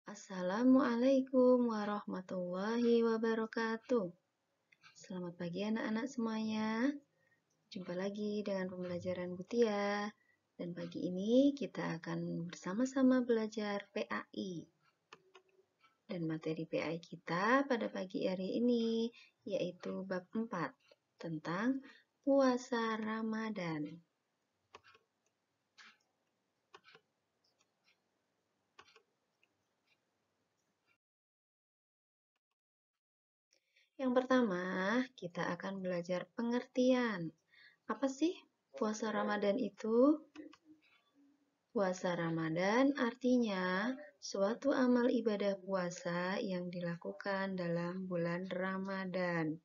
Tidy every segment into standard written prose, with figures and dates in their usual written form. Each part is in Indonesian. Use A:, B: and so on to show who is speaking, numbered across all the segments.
A: Assalamualaikum warahmatullahi wabarakatuh. Selamat pagi anak-anak semuanya. Jumpa lagi dengan pembelajaran Butia. Dan pagi ini kita akan bersama-sama belajar PAI. Dan materi PAI kita pada pagi hari ini yaitu bab 4 tentang puasa Ramadan. Yang pertama, kita akan belajar pengertian. Apa sih puasa Ramadan itu? Puasa Ramadan artinya suatu amal ibadah puasa yang dilakukan dalam bulan Ramadan.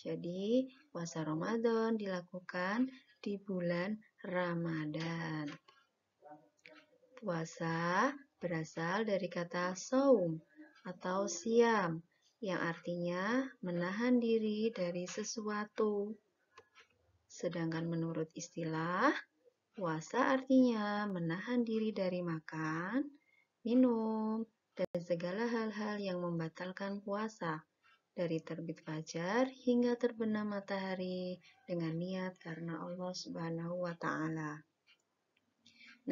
A: Jadi, puasa Ramadan dilakukan di bulan Ramadan. Puasa berasal dari kata saum atau siam yang artinya menahan diri dari sesuatu. Sedangkan menurut istilah, puasa artinya menahan diri dari makan, minum, dan segala hal-hal yang membatalkan puasa, dari terbit fajar hingga terbenam matahari dengan niat karena Allah Subhanahu wa Ta'ala.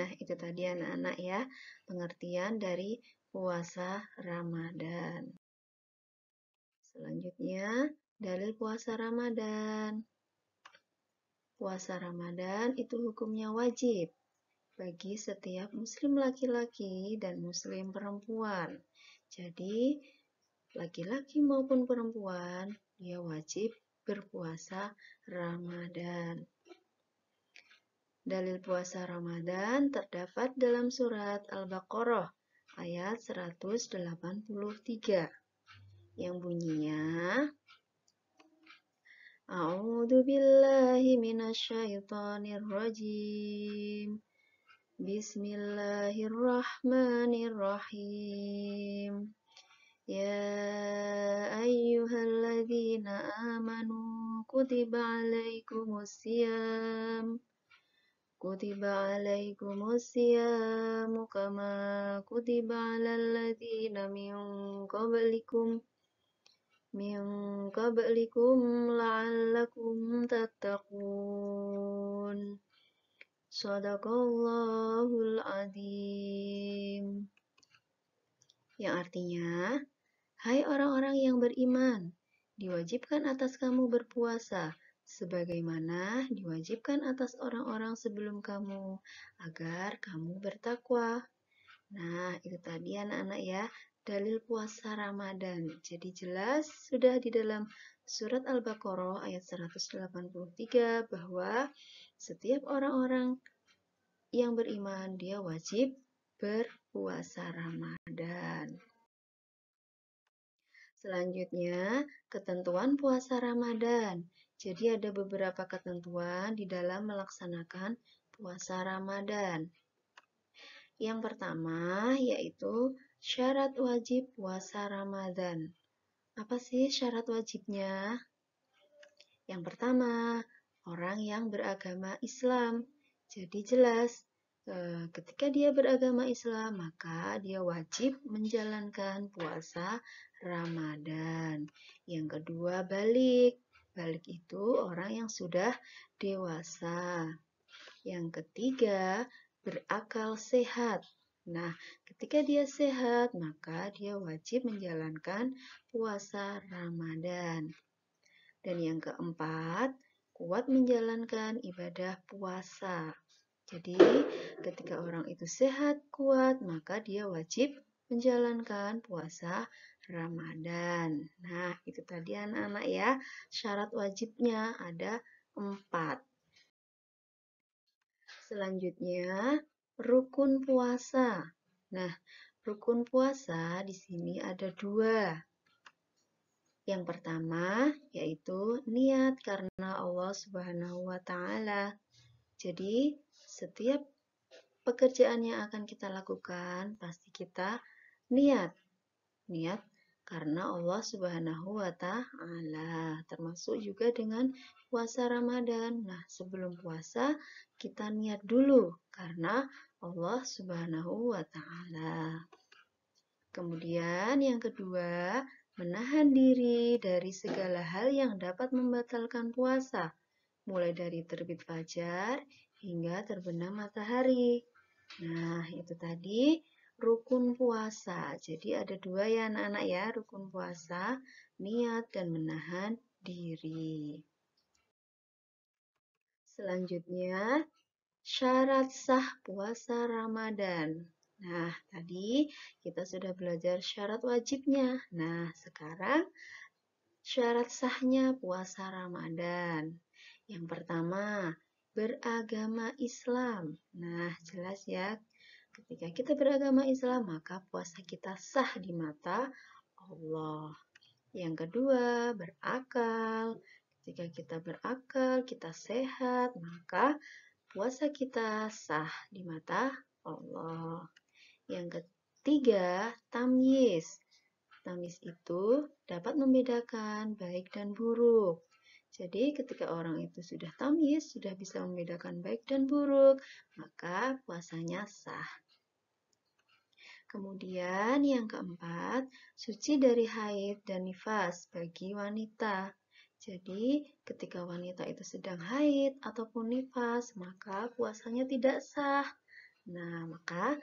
A: Nah, itu tadi anak-anak ya, pengertian dari puasa Ramadan. Selanjutnya, dalil puasa Ramadan. Puasa Ramadan itu hukumnya wajib bagi setiap muslim laki-laki dan muslim perempuan. Jadi, laki-laki maupun perempuan, dia wajib berpuasa Ramadan. Dalil puasa Ramadan terdapat dalam surat Al-Baqarah ayat 183 yang bunyinya A'udzu billahi minasyaitonir rajim. Bismillahirrahmanirrahim. Ya ayyuhalladzina amanu kutiba alaikumusiyam kama kutiba alal ladzina min qablikum la'allakum tattaqun. Shadaqallahul adzim. Yang artinya, hai orang-orang yang beriman, diwajibkan atas kamu berpuasa, sebagaimana diwajibkan atas orang-orang sebelum kamu, agar kamu bertakwa. Nah, itu tadi anak-anak ya, dalil puasa Ramadan. Jadi jelas sudah di dalam surat Al-Baqarah ayat 183 bahwa setiap orang-orang yang beriman dia wajib berpuasa Ramadan. Selanjutnya, ketentuan puasa Ramadan. Jadi ada beberapa ketentuan di dalam melaksanakan puasa Ramadan. Yang pertama yaitu syarat wajib puasa Ramadan. Apa sih syarat wajibnya? Yang pertama, orang yang beragama Islam. Jadi jelas, ketika dia beragama Islam, maka dia wajib menjalankan puasa Ramadan. Yang kedua, balik. Balik itu orang yang sudah dewasa. Yang ketiga, berakal sehat. Nah, ketika dia sehat, maka dia wajib menjalankan puasa Ramadan. Dan yang keempat, kuat menjalankan ibadah puasa. Jadi, ketika orang itu sehat, kuat, maka dia wajib menjalankan puasa Ramadan. Nah, itu tadi anak-anak ya, syarat wajibnya ada 4. Selanjutnya, rukun puasa. Nah, rukun puasa di sini ada 2. Yang pertama yaitu niat karena Allah Subhanahu wa Ta'ala. Jadi, setiap pekerjaan yang akan kita lakukan pasti kita niat karena Allah Subhanahu wa Ta'ala. Termasuk juga dengan puasa Ramadan. Nah, sebelum puasa kita niat dulu karena Allah Subhanahu wa Ta'ala. Kemudian yang kedua, menahan diri dari segala hal yang dapat membatalkan puasa, mulai dari terbit fajar hingga terbenam matahari. Nah, itu tadi rukun puasa. Jadi ada dua ya anak-anak ya, rukun puasa, niat dan menahan diri. Selanjutnya, syarat sah puasa Ramadan. Nah, tadi kita sudah belajar syarat wajibnya. Nah, sekarang syarat sahnya puasa Ramadan. Yang pertama, beragama Islam. Nah, jelas ya, ketika kita beragama Islam, maka puasa kita sah di mata Allah. Yang kedua, berakal. Ketika kita berakal, kita sehat, maka puasa kita sah di mata Allah. Yang ketiga, tamyiz. Tamyiz itu dapat membedakan baik dan buruk. Jadi ketika orang itu sudah tamyiz, sudah bisa membedakan baik dan buruk, maka puasanya sah. Kemudian yang keempat, suci dari haid dan nifas bagi wanita. Jadi ketika wanita itu sedang haid ataupun nifas, maka puasanya tidak sah. Nah, maka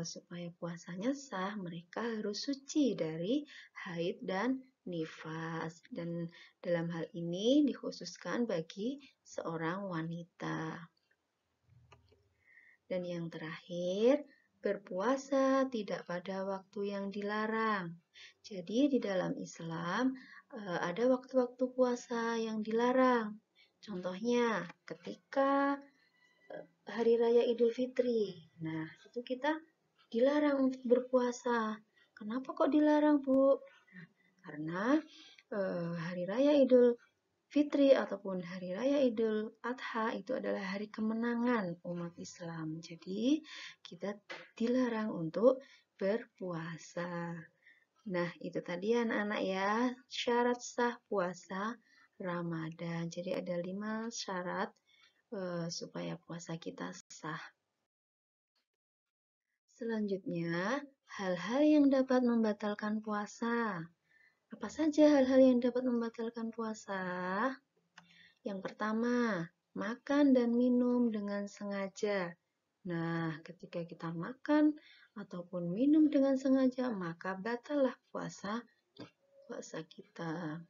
A: supaya puasanya sah, mereka harus suci dari haid dan nifas. Dan dalam hal ini dikhususkan bagi seorang wanita. Dan yang terakhir, berpuasa tidak pada waktu yang dilarang. Jadi di dalam Islam ada waktu-waktu puasa yang dilarang. Contohnya ketika Hari Raya Idul Fitri. Nah, itu kita dilarang untuk berpuasa. Kenapa kok dilarang, Bu? Nah, karena Hari Raya Idul Fitri ataupun Hari Raya Idul Adha itu adalah hari kemenangan umat Islam. Jadi, kita dilarang untuk berpuasa. Nah, itu tadi anak-anak ya, syarat sah puasa Ramadan. Jadi ada 5 syarat supaya puasa kita sah. Selanjutnya, hal-hal yang dapat membatalkan puasa. Apa saja hal-hal yang dapat membatalkan puasa? Yang pertama, makan dan minum dengan sengaja. Nah, ketika kita makan ataupun minum dengan sengaja, maka batallah puasa kita.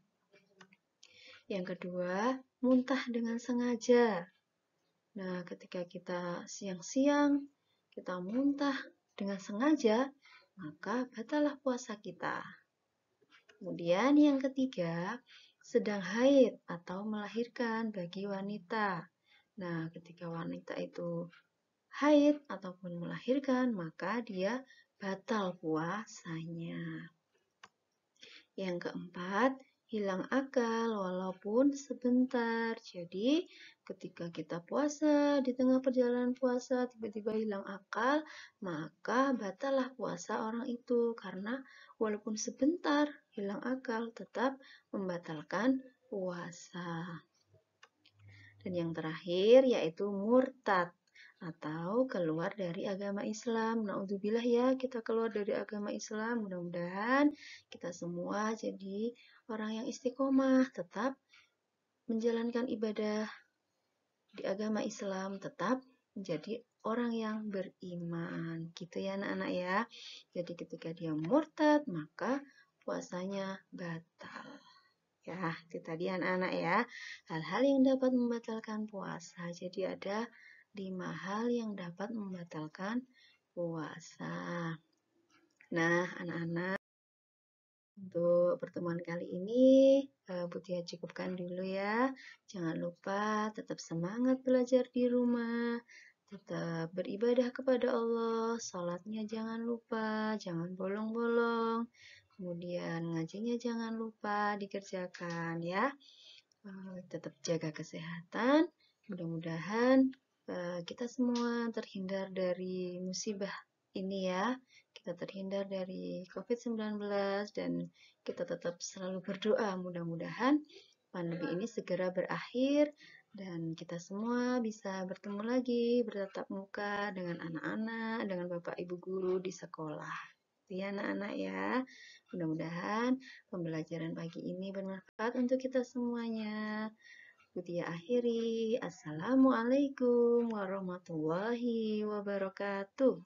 A: Yang kedua, muntah dengan sengaja. Nah, ketika kita siang-siang, kita muntah dengan sengaja, maka batallah puasa kita. Kemudian yang ketiga, sedang haid atau melahirkan bagi wanita. Nah, ketika wanita itu haid ataupun melahirkan, maka dia batal puasanya. Yang keempat, hilang akal walaupun sebentar. Jadi, ketika kita puasa, di tengah perjalanan puasa, tiba-tiba hilang akal, maka batallah puasa orang itu. Karena walaupun sebentar hilang akal, tetap membatalkan puasa. Dan yang terakhir yaitu murtad atau keluar dari agama Islam. Naudzubillah ya, kita keluar dari agama Islam. Mudah-mudahan kita semua jadi orang yang istiqomah, tetap menjalankan ibadah di agama Islam, tetap menjadi orang yang beriman. Gitu ya anak-anak ya. Jadi ketika dia murtad, maka puasanya batal. Ya, itu tadi anak-anak ya. Hal-hal yang dapat membatalkan puasa. Jadi ada 5 hal yang dapat membatalkan puasa. Nah, anak-anak, untuk pertemuan kali ini, Butia cukupkan dulu ya. Jangan lupa tetap semangat belajar di rumah. Tetap beribadah kepada Allah. Salatnya jangan lupa, jangan bolong-bolong. Kemudian ngajinya jangan lupa dikerjakan ya. Tetap jaga kesehatan. Mudah-mudahan kita semua terhindar dari musibah ini ya. Kita terhindar dari COVID-19 dan kita tetap selalu berdoa mudah-mudahan pandemi ini segera berakhir dan kita semua bisa bertemu lagi bertatap muka dengan anak-anak, dengan Bapak Ibu guru di sekolah. Gitu ya anak-anak ya. Mudah-mudahan pembelajaran pagi ini bermanfaat untuk kita semuanya. Butia akhiri. Assalamualaikum warahmatullahi wabarakatuh.